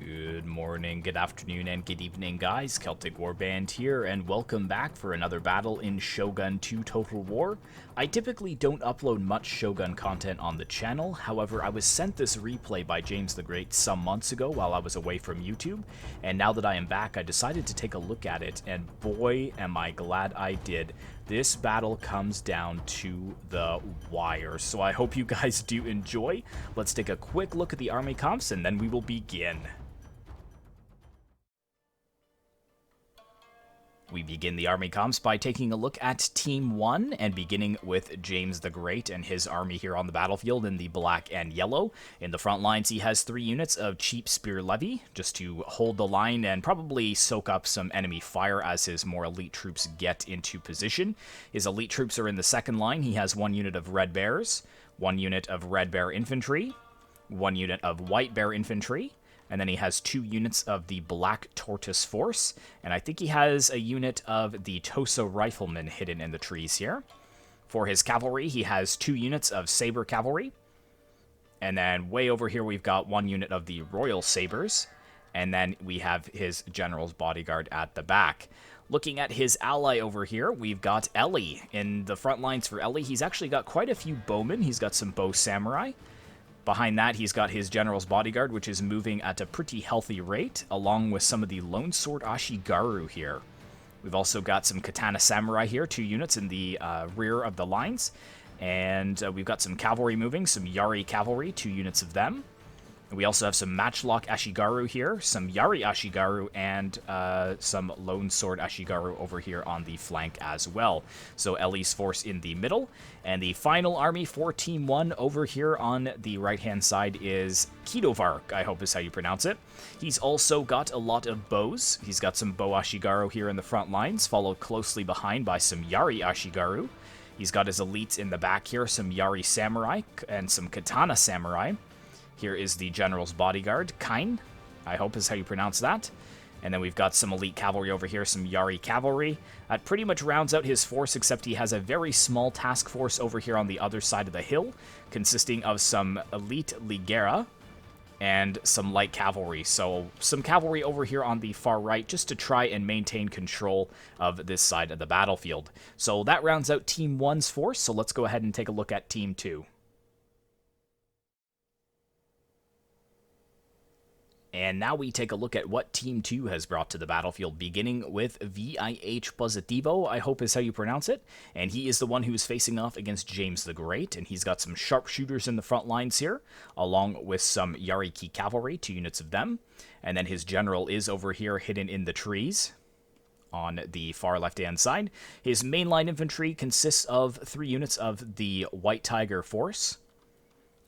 Good morning, good afternoon, and good evening, guys. Celtic Warband here, and welcome back for another battle in Shogun 2 Total War. I typically don't upload much Shogun content on the channel, however, I was sent this replay by James the Great some months ago while I was away from YouTube, and now that I am back, I decided to take a look at it, and boy, am I glad I did. This battle comes down to the wire, so I hope you guys do enjoy. Let's take a quick look at the army comps, and then we will begin. We begin the army comps by taking a look at Team 1 and beginning with James the Great and his army here on the battlefield in the black and yellow. In the front lines, he has 3 units of Cheap Spear Levy just to hold the line and probably soak up some enemy fire as his more elite troops get into position. His elite troops are in the second line. He has 1 unit of Red Bears, 1 unit of Red Bear Infantry, 1 unit of White Bear Infantry, and then he has 2 units of the Black Tortoise Force, and I think he has a unit of the Tosa Riflemen hidden in the trees here. For his cavalry, he has 2 units of Saber Cavalry, and then way over here we've got 1 unit of the Royal Sabers, and then we have his General's Bodyguard at the back. Looking at his ally over here, we've got Ellie. In the front lines for Ellie, he's actually got quite a few bowmen. He's got some bow samurai. Behind that, he's got his General's Bodyguard, which is moving at a pretty healthy rate, along with some of the Lone Sword Ashigaru here. We've also got some Katana Samurai here, 2 units in the rear of the lines. And we've got some cavalry moving, some Yari Cavalry, 2 units of them. And we also have some Matchlock Ashigaru here, some Yari Ashigaru, and some Lone Sword Ashigaru over here on the flank as well. So Ellie's force in the middle. And the final army for Team 1 over here on the right-hand side is Keedovark, I hope is how you pronounce it. He's also got a lot of bows. He's got some Bow Ashigaru here in the front lines, followed closely behind by some Yari Ashigaru. He's got his elites in the back here, some Yari Samurai and some Katana Samurai. Here is the General's Bodyguard, Kain, I hope is how you pronounce that. And then we've got some elite cavalry over here, some Yari Cavalry. That pretty much rounds out his force, except he has a very small task force over here on the other side of the hill, consisting of some elite Ligera and some light cavalry. So some cavalry over here on the far right just to try and maintain control of this side of the battlefield. So that rounds out Team 1's force, so let's go ahead and take a look at Team 2. And now we take a look at what Team 2 has brought to the battlefield, beginning with VIH-Positivo, I hope is how you pronounce it. And he is the one who is facing off against James the Great, and he's got some sharpshooters in the front lines here, along with some Yariki Cavalry, 2 units of them. And then his general is over here hidden in the trees on the far left-hand side. His mainline infantry consists of 3 units of the White Tiger Force.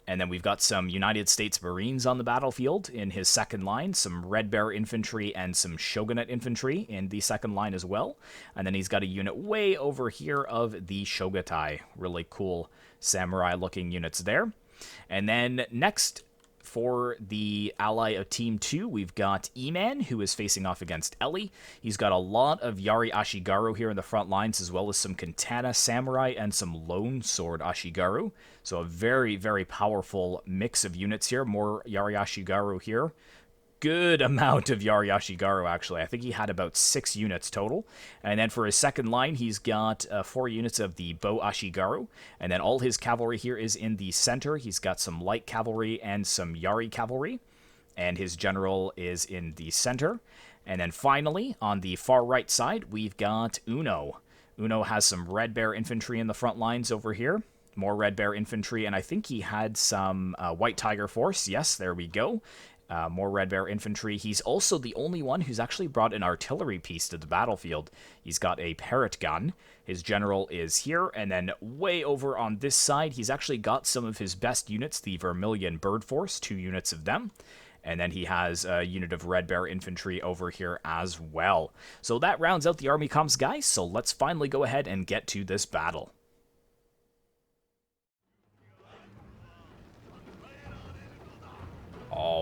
And then we've got some United States Marines on the battlefield in his second line, some Red Bear Infantry and some Shogunate Infantry in the second line as well. And then he's got a unit way over here of the Shogatai. Really cool samurai-looking units there. And then next, for the ally of Team 2, we've got E-Man, who is facing off against Ellie. He's got a lot of Yari Ashigaru here in the front lines, as well as some Katana Samurai and some Lone Sword Ashigaru. So a very, very powerful mix of units here. More Yari Ashigaru here. Good amount of Yari Ashigaru, actually. I think he had about 6 units total. And then for his second line, he's got 4 units of the Bow Ashigaru. And then all his cavalry here is in the center. He's got some light cavalry and some Yari cavalry. And his general is in the center. And then finally, on the far right side, we've got Uno. Uno has some Red Bear Infantry in the front lines over here. More Red Bear Infantry, and I think he had some White Tiger Force. Yes, there we go. More Red Bear Infantry. He's also the only one who's actually brought an artillery piece to the battlefield. He's got a Parrot gun. His general is here, and then way over on this side, he's actually got some of his best units, the Vermilion Bird Force, 2 units of them. And then he has a unit of Red Bear Infantry over here as well. So that rounds out the army comps, guys, so let's finally go ahead and get to this battle.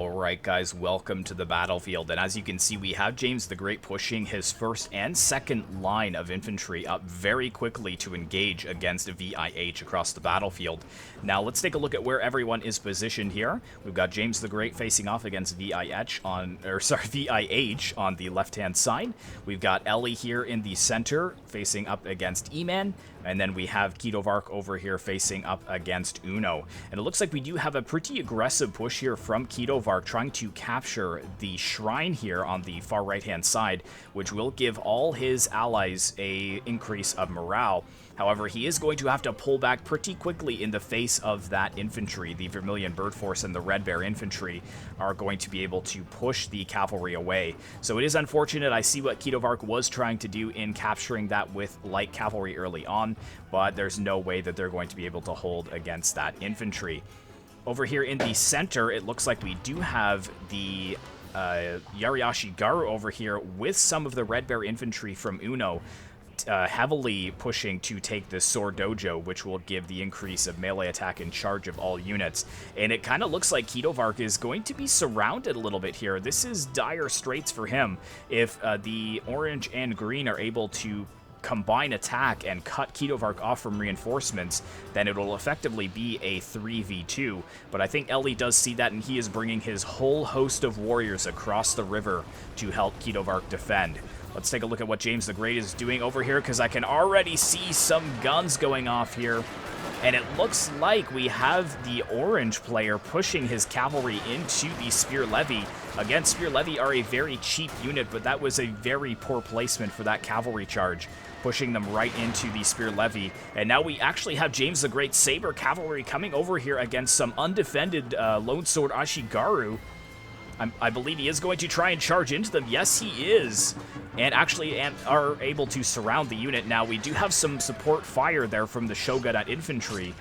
Alright guys, welcome to the battlefield, and as you can see we have James the Great pushing his first and second line of infantry up very quickly to engage against VIH across the battlefield. Now let's take a look at where everyone is positioned here. We've got James the Great facing off against VIH on the left hand side. We've got Ellie here in the center facing up against E-Man, and then we have Keedovark over here facing up against Uno. And it looks like we do have a pretty aggressive push here from Keedovark trying to capture the shrine here on the far right hand side, which will give all his allies a increase of morale. However, he is going to have to pull back pretty quickly in the face of that infantry. The Vermilion Bird Force and the Red Bear Infantry are going to be able to push the cavalry away. So it is unfortunate. I see what Keedovark was trying to do in capturing that with light cavalry early on, but there's no way that they're going to be able to hold against that infantry. Over here in the center, it looks like we do have the Yariashi Garu over here with some of the Red Bear Infantry from Uno, heavily pushing to take the Sword Dojo, which will give the increase of melee attack in charge of all units. And it kind of looks like Keedovark is going to be surrounded a little bit here. This is dire straits for him. If the orange and green are able to combine attack and cut Keedovark off from reinforcements, then it will effectively be a 3v2. But I think Ellie does see that, and he is bringing his whole host of warriors across the river to help Keedovark defend. Let's take a look at what James the Great is doing over here, because I can already see some guns going off here. And it looks like we have the orange player pushing his cavalry into the Spear Levy. Again, Spear Levy are a very cheap unit, but that was a very poor placement for that cavalry charge, pushing them right into the Spear Levy. And now we actually have James the Great Saber Cavalry coming over here against some undefended Lone Sword Ashigaru. I believe he is going to try and charge into them. Yes, he is. And actually are able to surround the unit. Now, we do have some support fire there from the Shogun at infantry,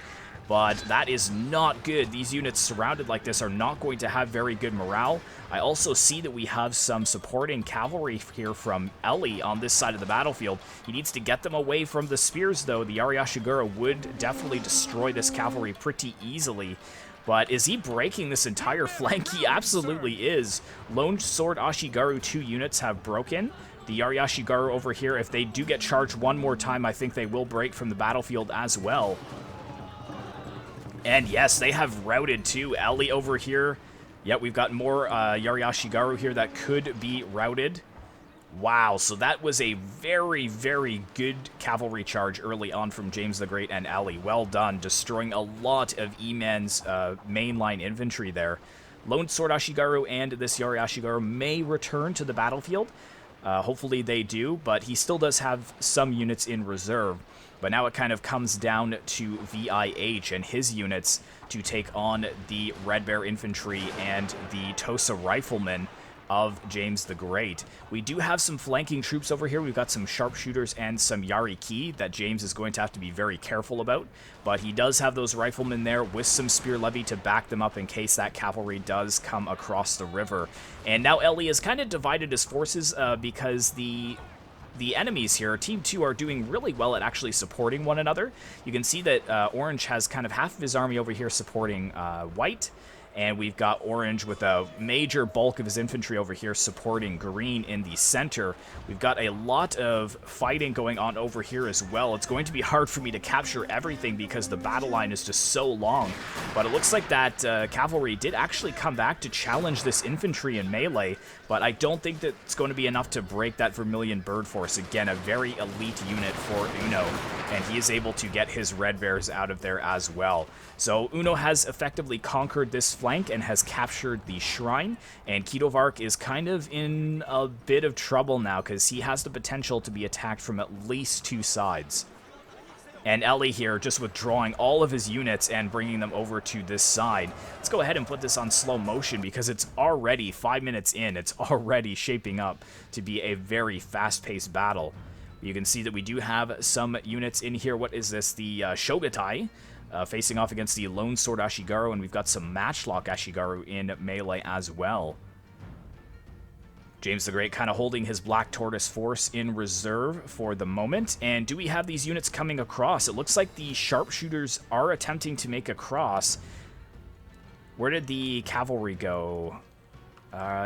but that is not good. These units surrounded like this are not going to have very good morale. I also see that we have some supporting cavalry here from Ellie on this side of the battlefield. He needs to get them away from the spears, though. The Yariashigura would definitely destroy this cavalry pretty easily. But is he breaking this entire flank? He absolutely is. Lone Sword Ashigaru 2 units have broken. The Yariashigaru over here, if they do get charged one more time, I think they will break from the battlefield as well. And yes, they have routed too. Ellie over here. Yep, we've got more Yariashigaru here that could be routed. Wow, so that was a very, very good cavalry charge early on from James the Great and Ellie. Well done, destroying a lot of E-Man's mainline infantry there. Lone Sword Ashigaru and this Yariashigaru may return to the battlefield. Hopefully they do, but he still does have some units in reserve. But now it kind of comes down to VIH and his units to take on the Red Bear Infantry and the Tosa Riflemen of James the Great. We do have some flanking troops over here. We've got some sharpshooters and some Yariki that James is going to have to be very careful about, but he does have those riflemen there with some Spear Levy to back them up in case that cavalry does come across the river. And now Ellie has kind of divided his forces because the enemies here, Team 2, are doing really well at actually supporting one another. You can see that Orange has kind of half of his army over here supporting White, and we've got Orange with a major bulk of his infantry over here supporting Green in the center. We've got a lot of fighting going on over here as well. It's going to be hard for me to capture everything because the battle line is just so long. But it looks like that cavalry did actually come back to challenge this infantry in melee, but I don't think that it's going to be enough to break that Vermilion Bird Force. Again, a very elite unit for Uno, and he is able to get his Red Bears out of there as well. So Uno has effectively conquered this flank and has captured the shrine, and Keedovark is kind of in a bit of trouble now because he has the potential to be attacked from at least two sides. And Ellie here just withdrawing all of his units and bringing them over to this side. Let's go ahead and put this on slow motion because it's already 5 minutes in. It's already shaping up to be a very fast-paced battle. You can see that we do have some units in here. What is this? The Shogatai. Facing off against the Lone Sword Ashigaru, and we've got some Matchlock Ashigaru in melee as well. James the Great kind of holding his Black Tortoise force in reserve for the moment. And do we have these units coming across? It looks like the sharpshooters are attempting to make a cross. Where did the cavalry go?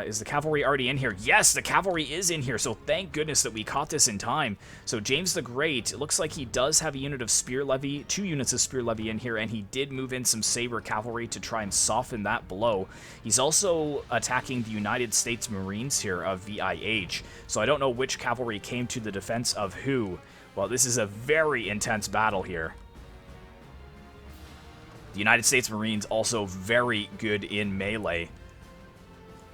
Is the cavalry already in here? Yes, the cavalry is in here, so thank goodness that we caught this in time. So James the Great, it looks like he does have a unit of spear levy, 2 units of spear levy in here, and he did move in some saber cavalry to try and soften that blow. He's also attacking the United States Marines here of VIH, so I don't know which cavalry came to the defense of who. Well, this is a very intense battle here. The United States Marines also very good in melee.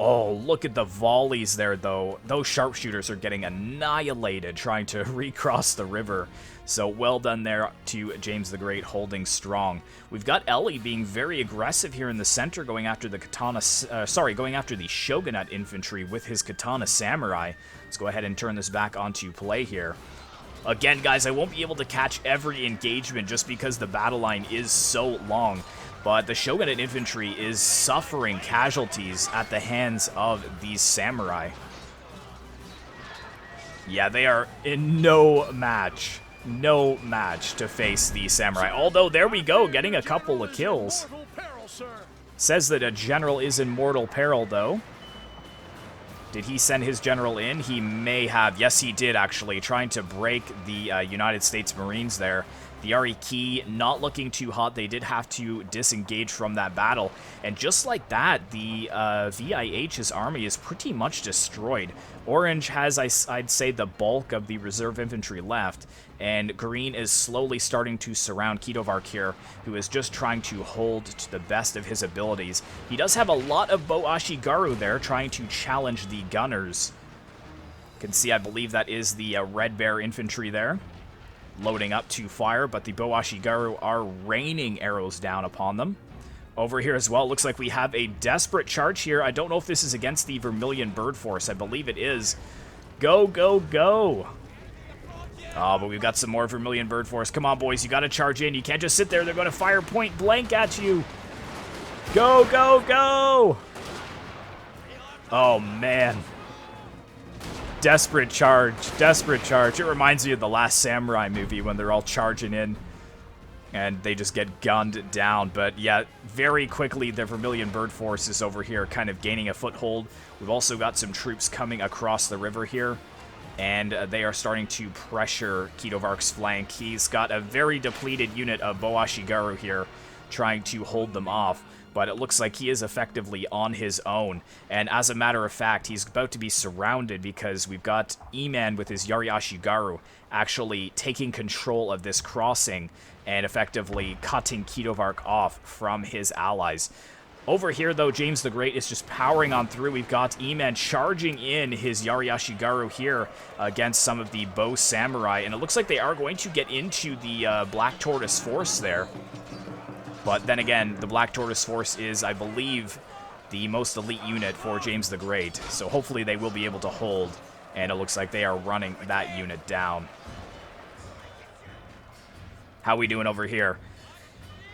Oh, look at the volleys there, though. Those sharpshooters are getting annihilated trying to recross the river. So well done there to James the Great holding strong. We've got Ellie being very aggressive here in the center, going after the going after the Shogunate infantry with his katana samurai. Let's go ahead and turn this back onto play here. Again, guys, I won't be able to catch every engagement just because the battle line is so long. But the Shogunate infantry is suffering casualties at the hands of these samurai. Yeah, they are in no match to face the samurai. Although, there we go, getting a couple of kills. Says that a general is in mortal peril, though. Did he send his general in? He may have. Yes, he did, actually, trying to break the United States Marines there. The Ariki not looking too hot. They did have to disengage from that battle. And just like that, the VIH's army is pretty much destroyed. Orange has, I'd say, the bulk of the reserve infantry left. And Green is slowly starting to surround Keedovark here, who is just trying to hold to the best of his abilities. He does have a lot of Bo Ashigaru there, trying to challenge the gunners. You can see, I believe that is the Red Bear infantry there, loading up to fire, but the Bo Ashigaru are raining arrows down upon them. Over here as well, looks like we have a desperate charge here. I don't know if this is against the Vermilion Bird Force. I believe it is. Go, go, go! Oh, but we've got some more Vermilion Bird Force. Come on, boys, you gotta charge in. You can't just sit there. They're gonna fire point blank at you. Go, go, go! Oh, man. Desperate charge, desperate charge. It reminds me of the Last Samurai movie when they're all charging in and they just get gunned down. But yeah, very quickly the Vermilion Bird Force is over here kind of gaining a foothold. We've also got some troops coming across the river here, and they are starting to pressure Keedovark's flank. He's got a very depleted unit of Bo Ashigaru here trying to hold them off, but it looks like he is effectively on his own. And as a matter of fact, he's about to be surrounded because we've got E-Man with his Yari Ashigaru actually taking control of this crossing and effectively cutting Keedovark off from his allies. Over here, though, James the Great is just powering on through. We've got E-Man charging in his Yari Ashigaru here against some of the Bo Samurai, and it looks like they are going to get into the Black Tortoise Force there. But then again, the Black Tortoise Force is, I believe, the most elite unit for James the Great. So hopefully they will be able to hold. And it looks like they are running that unit down. How we doing over here?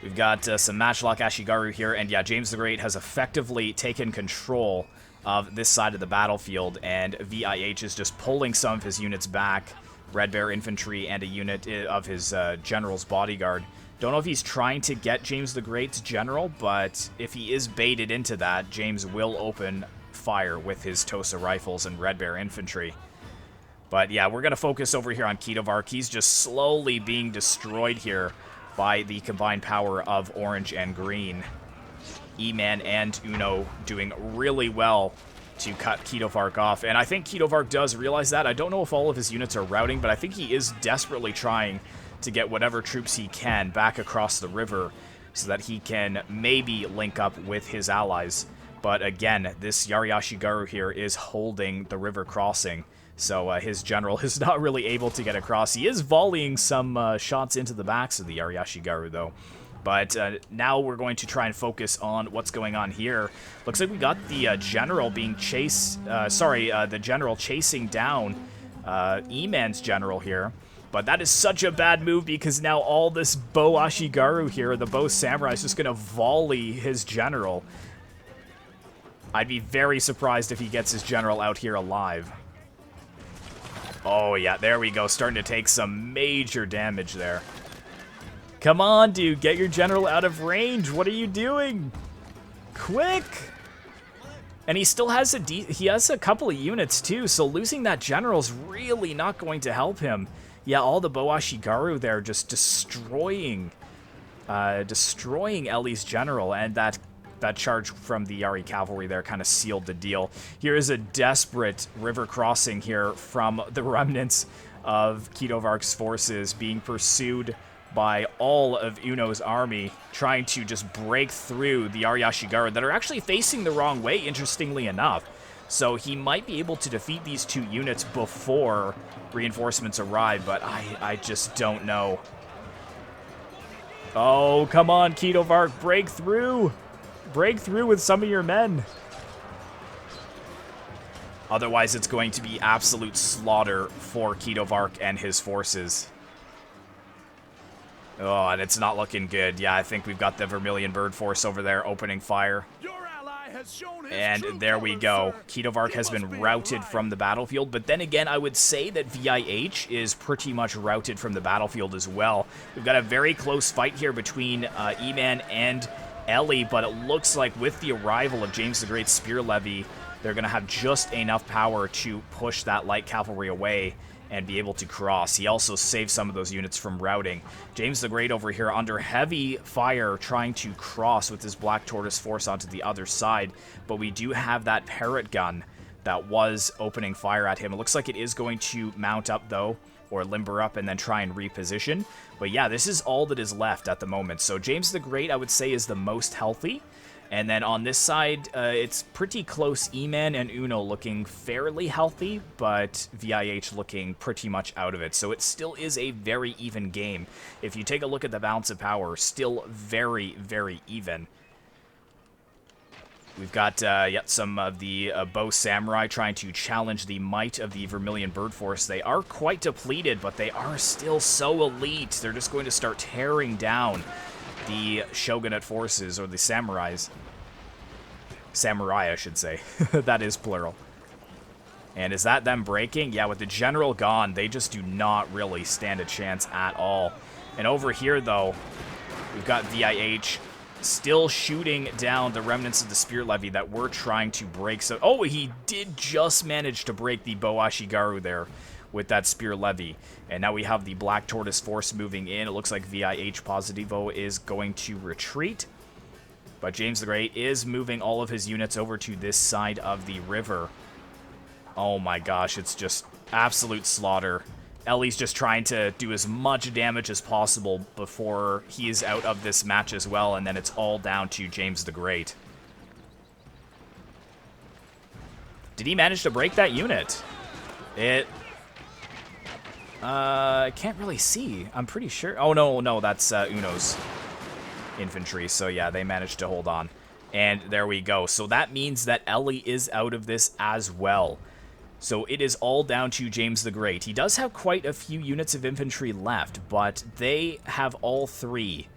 We've got some Matchlock Ashigaru here. And yeah, James the Great has effectively taken control of this side of the battlefield. And VIH is just pulling some of his units back. Red Bear Infantry and a unit of his General's Bodyguard. Don't know if he's trying to get James the Great's general, but if he is baited into that, James will open fire with his Tosa rifles and Red Bear infantry. But yeah, we're going to focus over here on Keedovark. He's just slowly being destroyed here by the combined power of Orange and Green. E-Man and Uno doing really well to cut Keedovark off, and I think Keedovark does realize that. I don't know if all of his units are routing, but I think he is desperately trying to get whatever troops he can back across the river so that he can maybe link up with his allies. But again, this Yari Ashigaru here is holding the river crossing, so his general is not really able to get across. He is volleying some shots into the backs of the Yari Ashigaru, though. But now we're going to try and focus on what's going on here. Looks like we got the general being chased, the general chasing down E-Man's general here. But that is such a bad move because now all this Bo Ashigaru here, the Bo Samurai, is just going to volley his general. I'd be very surprised if he gets his general out here alive. Oh yeah, there we go, starting to take some major damage there. Come on, dude, get your general out of range. What are you doing? Quick! And he still has he has a couple of units too, so losing that general's really not going to help him. Yeah, all the Boashigaru there just destroying Ellie's general, and that charge from the Yari cavalry there kind of sealed the deal. Here is a desperate river crossing here from the remnants of Keedovark's forces being pursued by all of Uno's army, trying to just break through the Ariashigaru that are actually facing the wrong way, interestingly enough. So he might be able to defeat these two units before reinforcements arrive, but I just don't know. Oh, come on, Keedovark, break through! Break through with some of your men. Otherwise, it's going to be absolute slaughter for Keedovark and his forces. Oh, and it's not looking good. Yeah, I think we've got the Vermilion Bird Force over there opening fire. And there we go. Keedovark has been routed from the battlefield, but then again, I would say that VIH is pretty much routed from the battlefield as well. We've got a very close fight here between E-Man and Ellie, but it looks like with the arrival of James the Great's Spear Levy, they're going to have just enough power to push that light cavalry away and be able to cross. He also saved some of those units from routing. James the Great over here under heavy fire trying to cross with his Black Tortoise force onto the other side, but we do have that parrot gun that was opening fire at him. It looks like it is going to mount up though, or limber up and then try and reposition. But yeah, this is all that is left at the moment. So James the Great, I would say, is the most healthy. And then on this side, it's pretty close. E-Man and Uno looking fairly healthy, but VIH looking pretty much out of it. So it still is a very even game. If you take a look at the balance of power, still very, very even. We've got some of the Bow Samurai trying to challenge the might of the Vermilion Bird Force. They are quite depleted, but they are still so elite. They're just going to start tearing down the Shogunate forces, or the Samurais. Samurai, I should say. That is plural. And is that them breaking? Yeah, with the general gone, they just do not really stand a chance at all. And over here, though, we've got VIH still shooting down the remnants of the Spear Levy that we're trying to break. So, oh, he did just manage to break the Boashigaru there with that Spear Levy. And now we have the Black Tortoise force moving in. It looks like VIH-Positivo is going to retreat. But James the Great is moving all of his units over to this side of the river. Oh my gosh, it's just absolute slaughter. Ellie's just trying to do as much damage as possible before he is out of this match as well, and then it's all down to James the Great. Did he manage to break that unit? I can't really see. I'm pretty sure. Oh, no, that's Uno's infantry. So, yeah, they managed to hold on. And there we go. So that means that Ellie is out of this as well. So it is all down to James the Great. He does have quite a few units of infantry left, but they have all three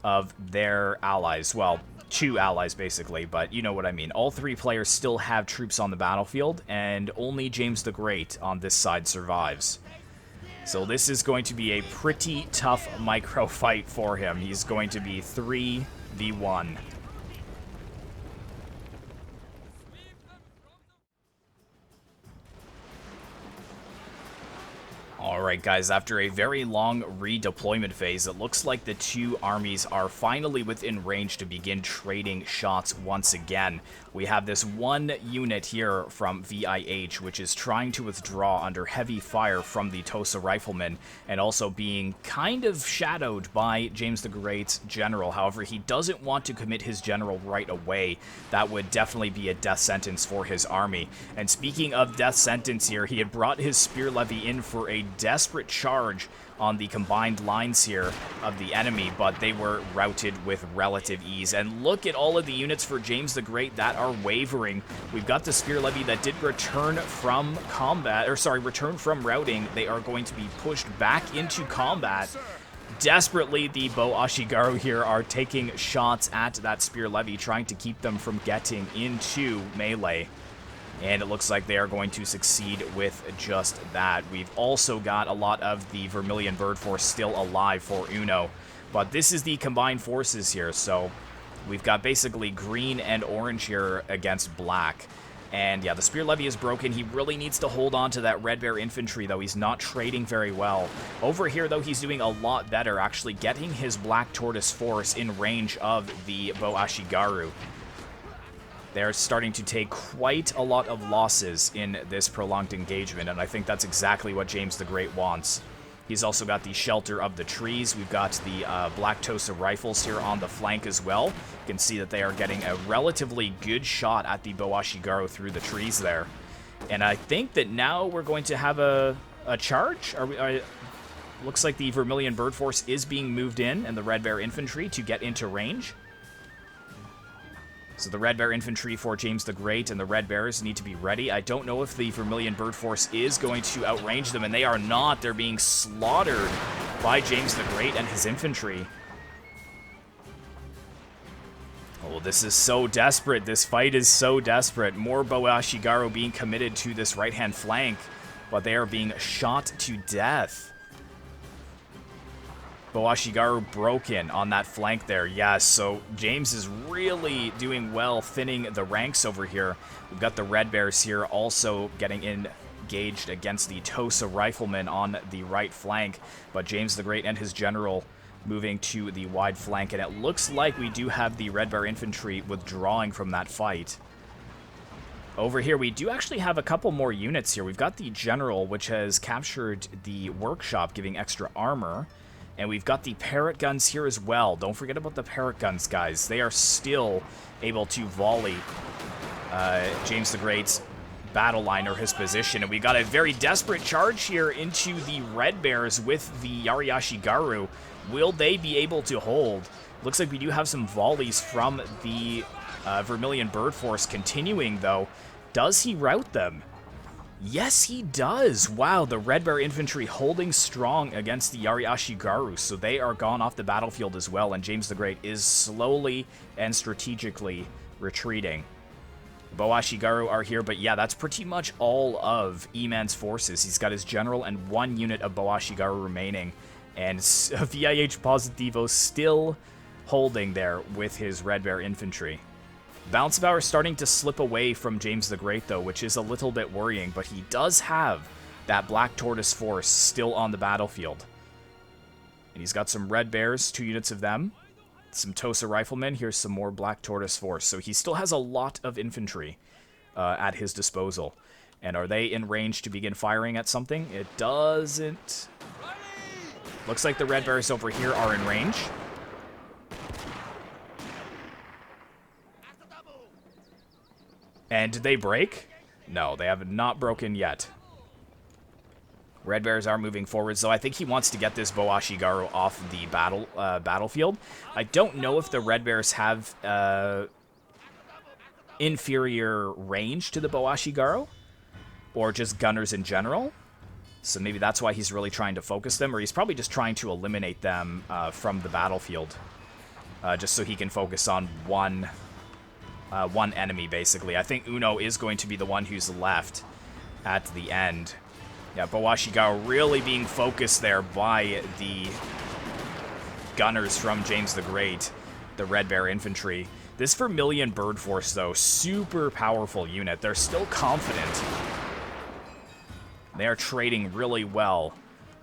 of their allies. Well, two allies, basically, but you know what I mean. All three players still have troops on the battlefield, and only James the Great on this side survives. So this is going to be a pretty tough micro fight for him. He's going to be 3v1. Alright guys, after a very long redeployment phase, it looks like the two armies are finally within range to begin trading shots once again. We have this one unit here from VIH, which is trying to withdraw under heavy fire from the Tosa Riflemen, and also being kind of shadowed by James the Great's general. However, he doesn't want to commit his general right away. That would definitely be a death sentence for his army. And speaking of death sentence here, he had brought his Spear Levy in for a desperate charge on the combined lines here of the enemy, but they were routed with relative ease. And look at all of the units for James the Great that are wavering. We've got the Spear Levy that did return from combat, or sorry, return from routing. They are going to be pushed back into combat. Desperately, the Boashigaru here are taking shots at that Spear Levy, trying to keep them from getting into melee. And it looks like they are going to succeed with just that. We've also got a lot of the Vermilion Bird Force still alive for Uno. But this is the combined forces here, so We've got basically green and orange here against black. And yeah, the spear levy is broken. He really needs to hold on to that red bear infantry, though. He's not trading very well. Over here, though, he's doing a lot better, actually getting his black tortoise force in range of the Bo Ashigaru. They're starting to take quite a lot of losses in this prolonged engagement, and I think that's exactly what James the Great wants. He's also got the shelter of the trees. We've got the Black Tosa rifles here on the flank as well. You can see that they are getting a relatively good shot at the Bo Ashigaru through the trees there. And I think that now we're going to have a charge. Looks like the Vermilion Bird Force is being moved in, and the Red Bear Infantry to get into range. So the Red Bear Infantry for James the Great and the Red Bears need to be ready. I don't know if the Vermilion Bird Force is going to outrange them, and they are not. They're being slaughtered by James the Great and his infantry. Oh, this is so desperate. This fight is so desperate. More Bo Ashigaru being committed to this right-hand flank, but they are being shot to death. Bo Ashigaru broken on that flank there. Yes, so James is really doing well thinning the ranks over here. We've got the Red Bears here also getting engaged against the Tosa Riflemen on the right flank, but James the Great and his general moving to the wide flank, and it looks like we do have the Red Bear Infantry withdrawing from that fight. Over here, we do actually have a couple more units here. We've got the General, which has captured the workshop, giving extra armor. And we've got the parrot guns here as well. Don't forget about the parrot guns, guys. They are still able to volley James the Great's battle line or his position. And we got a very desperate charge here into the Red Bears with the Yari Ashigaru. Will they be able to hold? Looks like we do have some volleys from the Vermilion Bird Force continuing, though. Does he rout them? Yes, he does. Wow, the Red Bear Infantry holding strong against the Yari Ashigaru, so they are gone off the battlefield as well, and James the Great is slowly and strategically retreating. Bo Ashigaru are here, but yeah, that's pretty much all of E-Man's forces. He's got his general and one unit of Bo Ashigaru remaining, and VIH-Positivo still holding there with his Red Bear Infantry. Balance of Power is starting to slip away from James the Great, though, which is a little bit worrying, but he does have that Black Tortoise force still on the battlefield. And he's got some Red Bears, 2 units of them, some Tosa Riflemen, here's some more Black Tortoise force. So he still has a lot of infantry at his disposal. And are they in range to begin firing at something? It doesn't. Looks like the Red Bears over here are in range. And did they break? No, they have not broken yet. Red Bears are moving forward, so I think he wants to get this Bo Ashigaru off the battlefield. I don't know if the Red Bears have inferior range to the Bo Ashigaru, or just gunners in general. So maybe that's why he's really trying to focus them, or he's probably just trying to eliminate them from the battlefield, just so he can focus on one enemy, basically. I think Uno is going to be the one who's left at the end. Yeah, Bo Ashigaru really being focused there by the gunners from James the Great, the Red Bear Infantry. This Vermilion Bird Force, though, super powerful unit. They're still confident. They are trading really well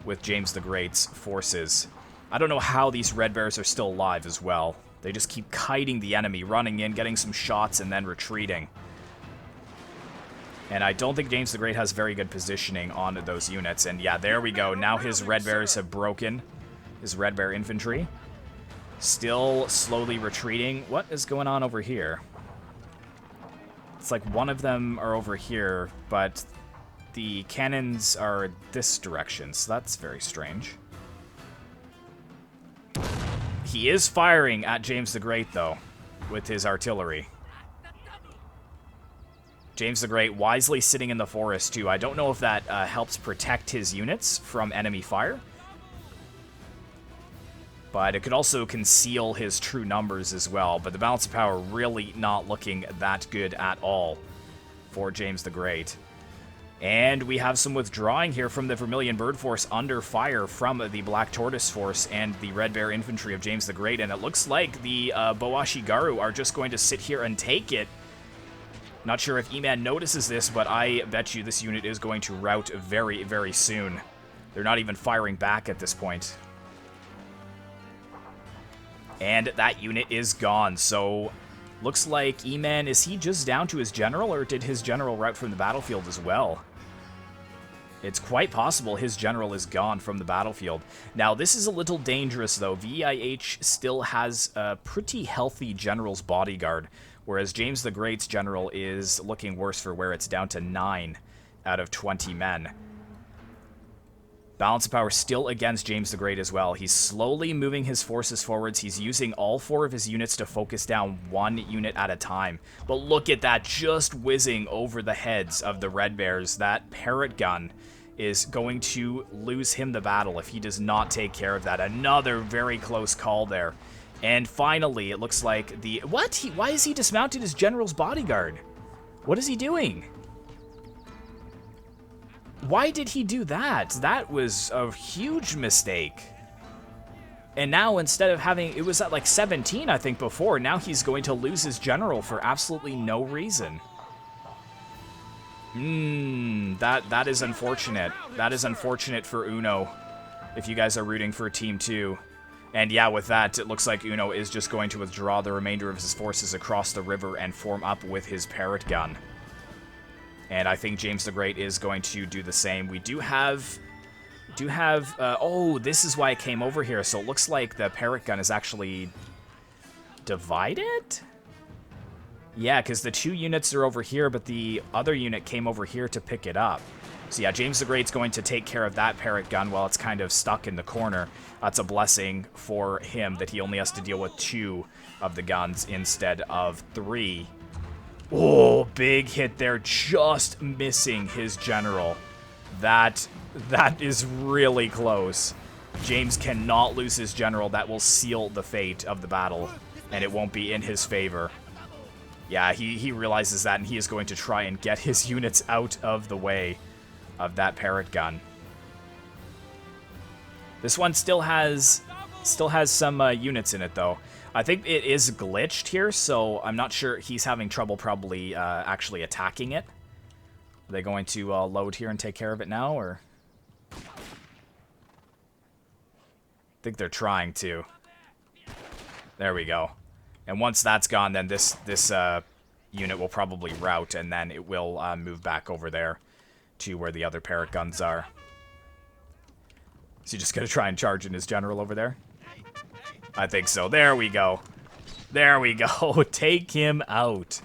with James the Great's forces. I don't know how these Red Bears are still alive as well. They just keep kiting the enemy, running in, getting some shots, and then retreating. And I don't think James the Great has very good positioning on those units. And yeah, there we go. Now his Red Bears have broken. His Red Bear Infantry. Still slowly retreating. What is going on over here? It's like one of them are over here, but the cannons are this direction, so that's very strange. He is firing at James the Great, though, with his artillery. James the Great wisely sitting in the forest, too. I don't know if that helps protect his units from enemy fire, but it could also conceal his true numbers as well. But the balance of power really not looking that good at all for James the Great. And we have some withdrawing here from the Vermilion Bird Force under fire from the Black Tortoise Force and the Red Bear Infantry of James the Great. And it looks like the Boashigaru are just going to sit here and take it. Not sure if E-Man notices this, but I bet you this unit is going to rout very, very soon. They're not even firing back at this point. And that unit is gone, so looks like E-Man, is he just down to his general, or did his general rout from the battlefield as well? It's quite possible his general is gone from the battlefield. Now, this is a little dangerous, though. VIH still has a pretty healthy general's bodyguard, whereas James the Great's general is looking worse for wear. It's down to 9 out of 20 men. Balance of power still against James the Great as well. He's slowly moving his forces forwards. He's using all 4 of his units to focus down 1 unit at a time. But look at that, just whizzing over the heads of the Red Bears. That parrot gun is going to lose him the battle if he does not take care of that. Another very close call there. And finally, it looks like the... What? Why is he dismounted his general's bodyguard? What is he doing? Why did he do that? That was a huge mistake. And now, instead of having... It was at like 17, I think, before. Now he's going to lose his general for absolutely no reason. That is unfortunate. That is unfortunate for Uno, if you guys are rooting for Team 2. And yeah, with that, it looks like Uno is just going to withdraw the remainder of his forces across the river and form up with his parrot gun. And I think James the Great is going to do the same. We do have... oh, this is why it came over here. So it looks like the parrot gun is actually divided? Yeah, because the 2 units are over here, but the other unit came over here to pick it up. So yeah, James the Great's going to take care of that parrot gun while it's kind of stuck in the corner. That's a blessing for him that he only has to deal with 2 of the guns instead of 3. Oh, big hit there, just missing his general. That is really close. James cannot lose his general. That will seal the fate of the battle, and it won't be in his favor. Yeah, he realizes that, and he is going to try and get his units out of the way of that parrot gun. This one still has some units in it, though. I think it is glitched here, so I'm not sure. He's having trouble probably actually attacking it. Are they going to load here and take care of it now, or? I think they're trying to. There we go. And once that's gone, then this unit will probably rout, and then it will move back over there to where the other parrot guns are. Is he just going to try and charge in his general over there? I think so. There we go. There we go. Take him out.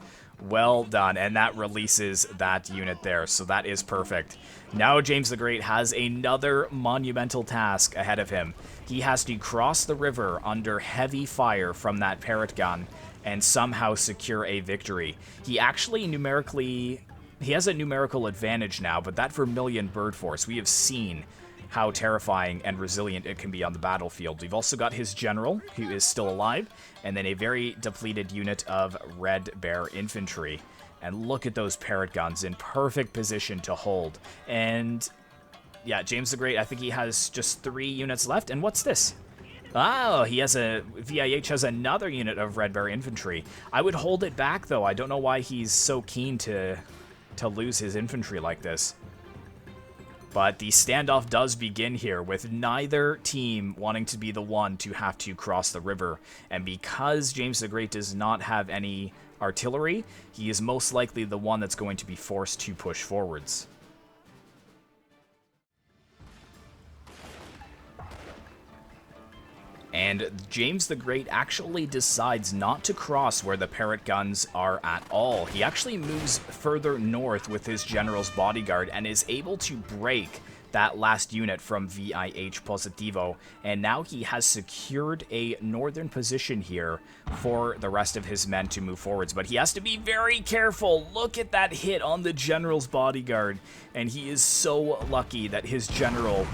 Well done. And that releases that unit there. So that is perfect. Now James the Great has another monumental task ahead of him. He has to cross the river under heavy fire from that parrot gun and somehow secure a victory. He actually he has a numerical advantage now, but that Vermilion Bird Force, we have seen how terrifying and resilient it can be on the battlefield. We've also got his general, who is still alive, and then a very depleted unit of Red Bear Infantry. And look at those parrot guns in perfect position to hold. And yeah, James the Great, I think he has just 3 units left. And what's this? Oh, VIH has another unit of Red Bear Infantry. I would hold it back, though. I don't know why he's so keen to lose his infantry like this. But the standoff does begin here, with neither team wanting to be the one to have to cross the river. And because James the Great does not have any artillery, he is most likely the one that's going to be forced to push forwards. And James the Great actually decides not to cross where the parrot guns are at all. He actually moves further north with his general's bodyguard and is able to break that last unit from VIH-Positivo. And now he has secured a northern position here for the rest of his men to move forwards. But he has to be very careful. Look at that hit on the general's bodyguard. And he is so lucky that his general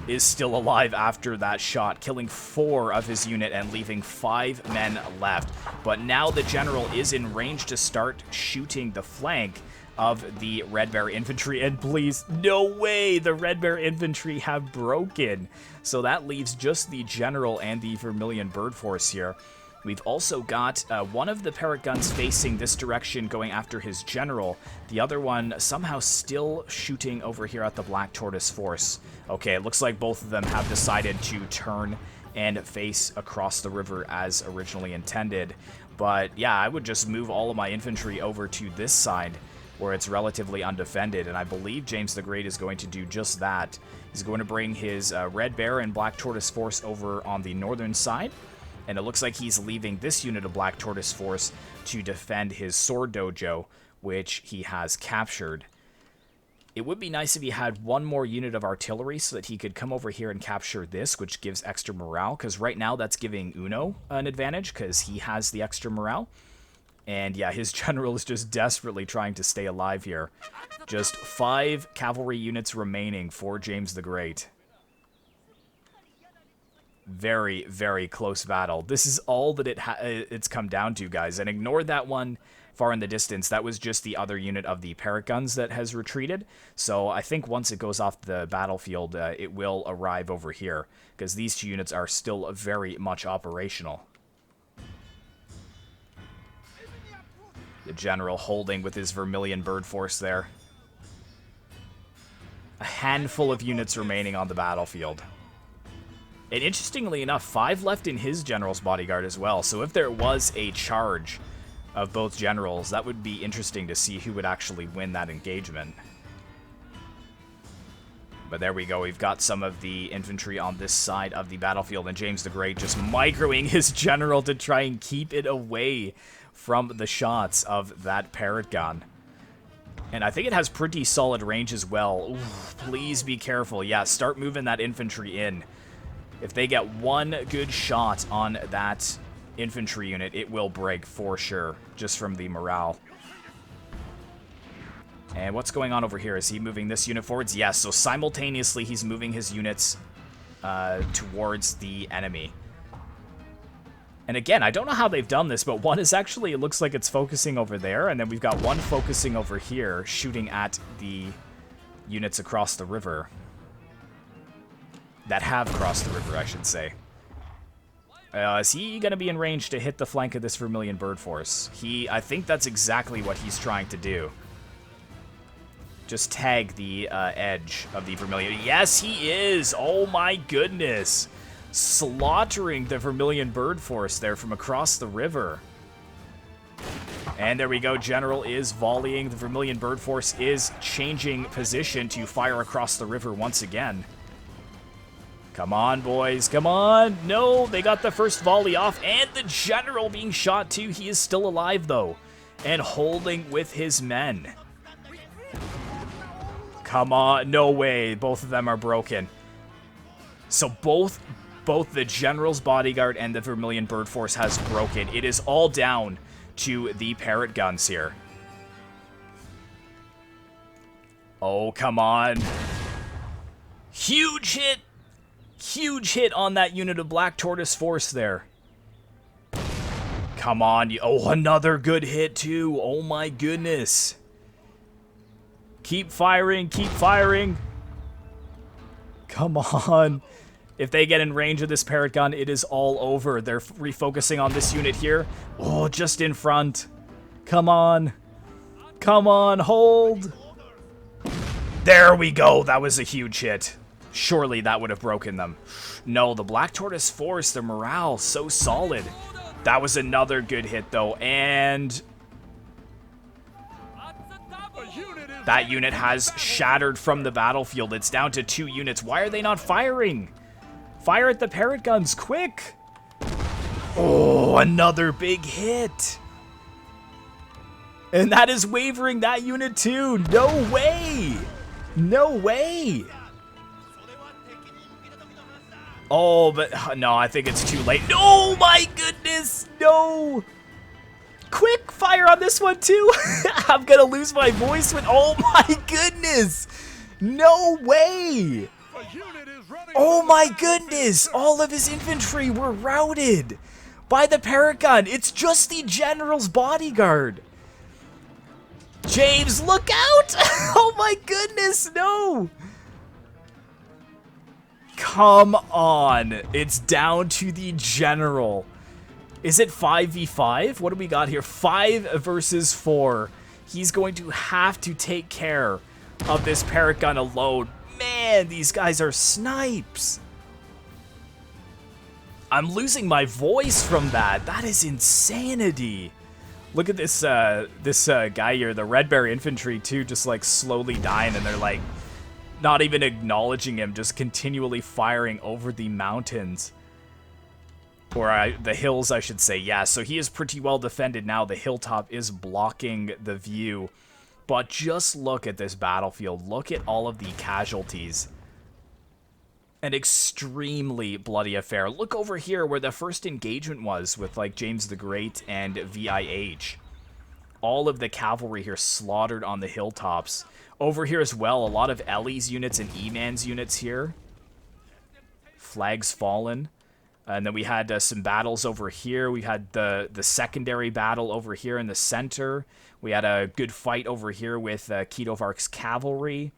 is still alive after that shot, killing 4 of his unit and leaving 5 men left. But now the general is in range to start shooting the flank of the Red Bear infantry, and please, no way, the Red Bear infantry have broken. So that leaves just the general and the Vermilion Bird Force here. We've also got one of the Parrot guns facing this direction going after his general. The other one somehow still shooting over here at the Black Tortoise Force. Okay, it looks like both of them have decided to turn and face across the river as originally intended. But yeah, I would just move all of my infantry over to this side where it's relatively undefended, and I believe James the Great is going to do just that. He's going to bring his Red Bear and Black Tortoise Force over on the northern side, and it looks like he's leaving this unit of Black Tortoise Force to defend his Sword Dojo, which he has captured. It would be nice if he had one more unit of artillery so that he could come over here and capture this, which gives extra morale, because right now that's giving Uno an advantage because he has the extra morale. And yeah, his general is just desperately trying to stay alive here. Just 5 cavalry units remaining for James the Great. Very, very close battle. This is all that it's come down to, guys. And ignore that one far in the distance. That was just the other unit of the Parrot guns that has retreated. So I think once it goes off the battlefield, it will arrive over here, because these 2 units are still very much operational. The general holding with his Vermilion Bird Force there. A handful of units remaining on the battlefield. And interestingly enough, 5 left in his general's bodyguard as well. So if there was a charge of both generals, that would be interesting to see who would actually win that engagement. But there we go. We've got some of the infantry on this side of the battlefield, and James the Great just microing his general to try and keep it away from the shots of that Parrot gun. And I think it has pretty solid range as well. Ooh, please be careful. Yeah, start moving that infantry in. If they get one good shot on that infantry unit, it will break for sure, just from the morale. And what's going on over here? Is he moving this unit forwards? Yes, so simultaneously he's moving his units towards the enemy. And again, I don't know how they've done this, but one is actually, it looks like it's focusing over there, and then we've got one focusing over here, shooting at the units across the river. That have crossed the river, I should say. Is he going to be in range to hit the flank of this Vermilion Bird Force? I think that's exactly what he's trying to do. Just tag the edge of the Vermilion. Yes, he is! Oh my goodness! Slaughtering the Vermilion Bird Force there from across the river. And there we go, General is volleying. The Vermilion Bird Force is changing position to fire across the river once again. Come on, boys, come on! No, they got the first volley off, and the General being shot too. He is still alive, though, and holding with his men. Come on, no way, both of them are broken. So both the General's bodyguard and the Vermilion Bird Force has broken. It is all down to the Parrot guns here. Oh, come on. Huge hit! Huge hit on that unit of Black Tortoise Force there. Come on. Oh, another good hit, too. Oh, my goodness. Keep firing. Keep firing. Come on. If they get in range of this Parrot gun, it is all over. They're refocusing on this unit here. Oh, just in front. Come on. Come on, hold. There we go. That was a huge hit. Surely that would have broken them. No, the Black Tortoise Force, their morale, so solid. That was another good hit, though. And that unit has shattered from the battlefield. It's down to 2 units. Why are they not firing? Fire at the Parrot guns, quick! Oh, another big hit! And that is wavering that unit too! No way! No way! Oh, but no, I think it's too late. No, my goodness! No! Quick, fire on this one too! I'm gonna lose my voice with... Oh my goodness! No way! Oh my goodness! All of his infantry were routed by the parrot gun. It's just the general's bodyguard. James, look out! Oh my goodness, no! Come on. It's down to the general. Is it 5v5? What do we got here? 5 versus 4. He's going to have to take care of this parrot gun alone. Man, these guys are snipes. I'm losing my voice from that. That is insanity. Look at this guy here, the Red Bear infantry too, just like slowly dying, and they're like not even acknowledging him, just continually firing over the mountains. Or the hills, I should say. Yeah, so he is pretty well defended now. The hilltop is blocking the view. But just look at this battlefield. Look at all of the casualties. An extremely bloody affair. Look over here where the first engagement was with like James the Great and VIH. All of the cavalry here slaughtered on the hilltops. Over here as well, a lot of Ellie's units and E-Man's units here. Flags fallen. And then we had some battles over here. We had the secondary battle over here in the center. We had a good fight over here with Keedovark's cavalry.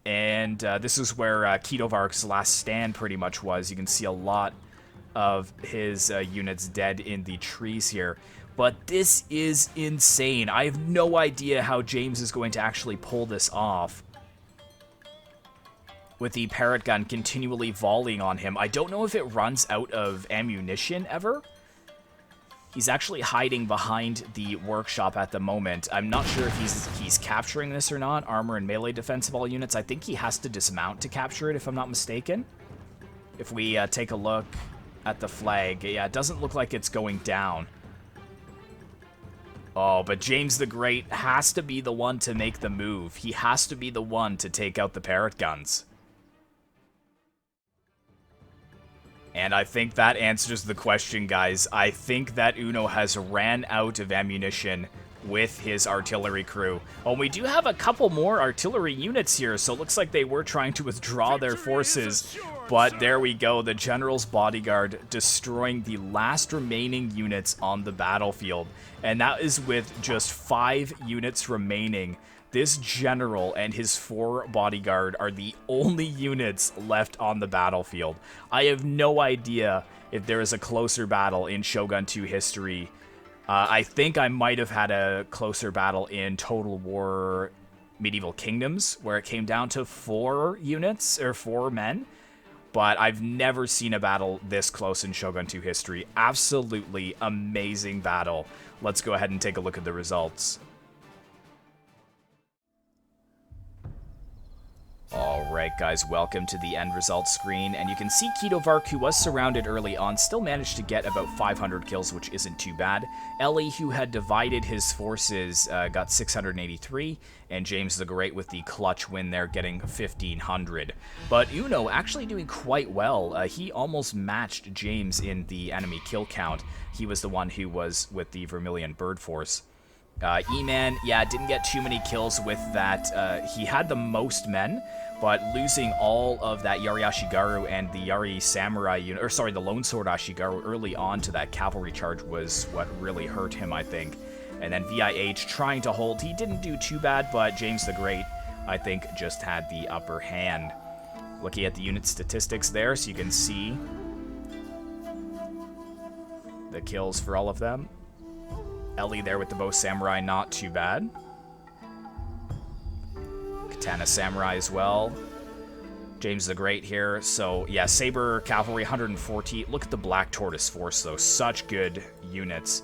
And this is where Keedovark's last stand pretty much was. You can see a lot of his units dead in the trees here. But this is insane. I have no idea how James is going to actually pull this off, with the parrot gun continually volleying on him. I don't know if it runs out of ammunition ever. He's actually hiding behind the workshop at the moment. I'm not sure if he's capturing this or not. Armor and melee defense of all units. I think he has to dismount to capture it, if I'm not mistaken. If we take a look at the flag, yeah, it doesn't look like it's going down. Oh, but James the Great has to be the one to make the move. He has to be the one to take out the parrot guns. And I think that answers the question, guys. I think that Uno has ran out of ammunition with his artillery crew. Oh, we do have a couple more artillery units here, so it looks like they were trying to withdraw their forces. But there we go, the general's bodyguard destroying the last remaining units on the battlefield. And that is with just 5 units remaining. This general and his 4 bodyguard are the only units left on the battlefield. I have no idea if there is a closer battle in Shogun 2 history. I think I might have had a closer battle in Total War Medieval Kingdoms, where it came down to 4 units, or 4 men. But I've never seen a battle this close in Shogun 2 history. Absolutely amazing battle. Let's go ahead and take a look at the results. Alright guys, welcome to the end results screen, and you can see Keedovark, who was surrounded early on, still managed to get about 500 kills, which isn't too bad. Ellie, who had divided his forces, got 683, and James the Great with the clutch win there, getting 1,500. But Uno actually doing quite well. He almost matched James in the enemy kill count. He was the one who was with the Vermilion Bird Force. E-Man, yeah, didn't get too many kills with that. He had the most men, but losing all of that Yari Ashigaru and the Yari Samurai unit, or sorry, the Lone Sword Ashigaru early on to that cavalry charge was what really hurt him, I think. And then VIH trying to hold. He didn't do too bad, but James the Great, I think, just had the upper hand. Looking at the unit statistics there, so you can see the kills for all of them. Ellie there with the Bow Samurai, not too bad. Katana Samurai as well. James the Great here. So, yeah, Saber Cavalry, 140. Look at the Black Tortoise Force, though. Such good units.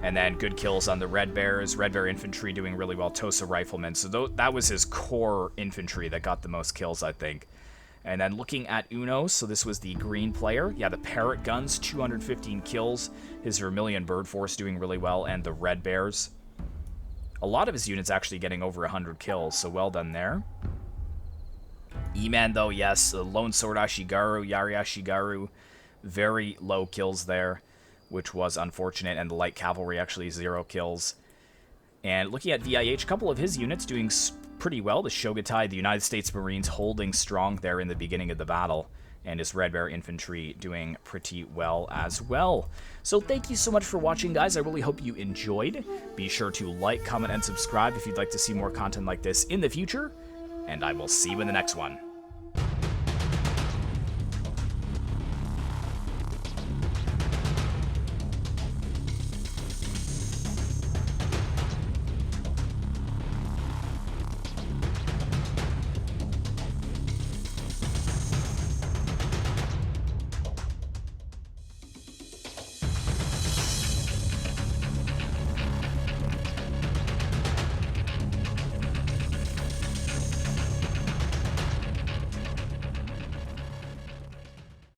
And then good kills on the Red Bears. Red Bear Infantry doing really well. Tosa Riflemen. So that was his core infantry that got the most kills, I think. And then looking at Uno, so this was the green player. Yeah, the Parrot Guns, 215 kills. His Vermilion Bird Force doing really well, and the Red Bears. A lot of his units actually getting over 100 kills, so well done there. E-Man, though, yes, the Lone Sword Ashigaru, Yari Ashigaru, very low kills there, which was unfortunate, and the Light Cavalry actually 0 kills. And looking at VIH, a couple of his units doing pretty well. The Shogun, the United States Marines, holding strong there in the beginning of the battle. And his Red Bear Infantry doing pretty well as well. So thank you so much for watching, guys. I really hope you enjoyed. Be sure to like, comment, and subscribe if you'd like to see more content like this in the future. And I will see you in the next one.